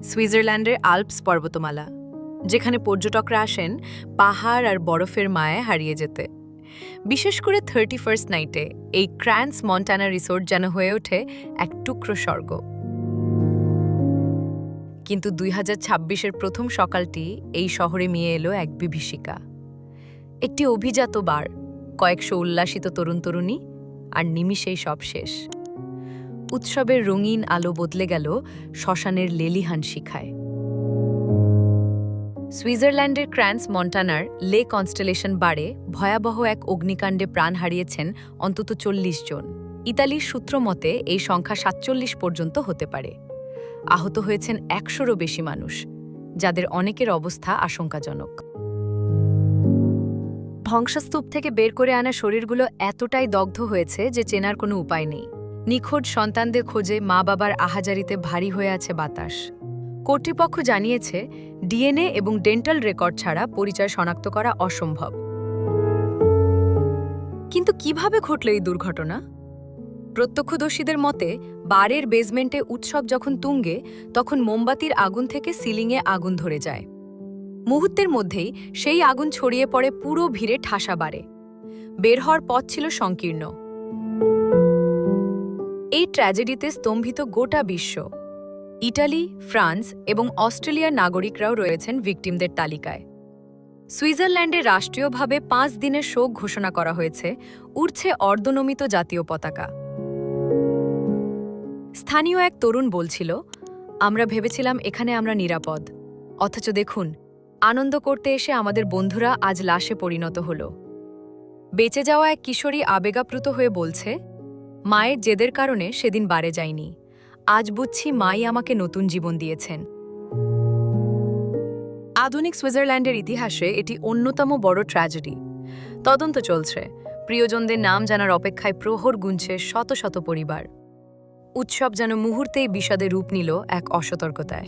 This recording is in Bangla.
সুইজারল্যান্ডের আল্পস পর্বতমালা, যেখানে পর্যটকরা আসেন পাহাড় আর বরফের মায়ায় হারিয়ে যেতে। বিশেষ করে 31st নাইটে এই ক্র্যান্স মন্টানা রিসোর্ট যেন হয়ে ওঠে এক টুকরো স্বর্গ। কিন্তু 2026-এর প্রথম সকালটি এই শহরে মিয়ে এলো এক বিভীষিকা। একটি অভিজাত বার, কয়েকশো উল্লাসিত তরুণ তরুণী, আর নিমিষেই সব শেষ। উৎসবের রঙিন আলো বদলে গেল শ্মশানের লেলিহান শিখায়। সুইজারল্যান্ডের ক্র্যান্স মন্টানার লে কনস্টেলেশন বারে ভয়াবহ এক অগ্নিকাণ্ডে প্রাণ হারিয়েছেন অন্তত 40 জন। ইতালির সূত্র মতে এই সংখ্যা 47 পর্যন্ত হতে পারে। আহত হয়েছেন 100-রও বেশি মানুষ, যাদের অনেকের অবস্থা আশঙ্কাজনক। ধ্বংসস্তূপ থেকে বের করে আনা শরীরগুলো এতটাই দগ্ধ হয়েছে যে চেনার কোনো উপায় নেই। নিখোঁজ সন্তানদের খোঁজে মা বাবার আহাজারিতে ভারী হয়ে আছে বাতাস। কর্তৃপক্ষ জানিয়েছে, ডিএনএ এবং ডেন্টাল রেকর্ড ছাড়া পরিচয় শনাক্ত করা অসম্ভব। কিন্তু কিভাবে ঘটল এই দুর্ঘটনা? প্রত্যক্ষদর্শীদের মতে, বারের বেসমেন্টে উৎসব যখন তুঙ্গে, তখন মোমবাতির আগুন থেকে সিলিংয়ে আগুন ধরে যায়। মুহূর্তের মধ্যেই সেই আগুন ছড়িয়ে পড়ে পুরো ভিড়ে ঠাসা বারে। বের হওয়ার পথ ছিল সংকীর্ণ। এই ট্র্যাজেডিতে স্তম্ভিত গোটা বিশ্ব। ইটালি, ফ্রান্স এবং অস্ট্রেলিয়ার নাগরিকরাও রয়েছেন ভিকটিমদের তালিকায়। সুইজারল্যান্ডে রাষ্ট্রীয়ভাবে 5 দিনের শোক ঘোষণা করা হয়েছে, উড়ছে অর্ধনমিত জাতীয় পতাকা। স্থানীয় এক তরুণ বলছিল, আমরা ভেবেছিলাম এখানে আমরা নিরাপদ, অথচ দেখুন, আনন্দ করতে এসে আমাদের বন্ধুরা আজ লাশে পরিণত হল। বেঁচে যাওয়া এক কিশোরী আবেগাপ্লুত হয়ে বলছে, মায়ের জেদের কারণে সেদিন বারে যায়নি, আজ বুঝছি মাই আমাকে নতুন জীবন দিয়েছেন। আধুনিক সুইজারল্যান্ডের ইতিহাসে এটি অন্যতম বড় ট্র্যাজেডি। তদন্ত চলছে, প্রিয়জনদের নাম জানার অপেক্ষায় প্রহর গুনছে শত শত পরিবার। উৎসব যেন মুহূর্তেই বিষাদে রূপ নিল এক অসতর্কতায়।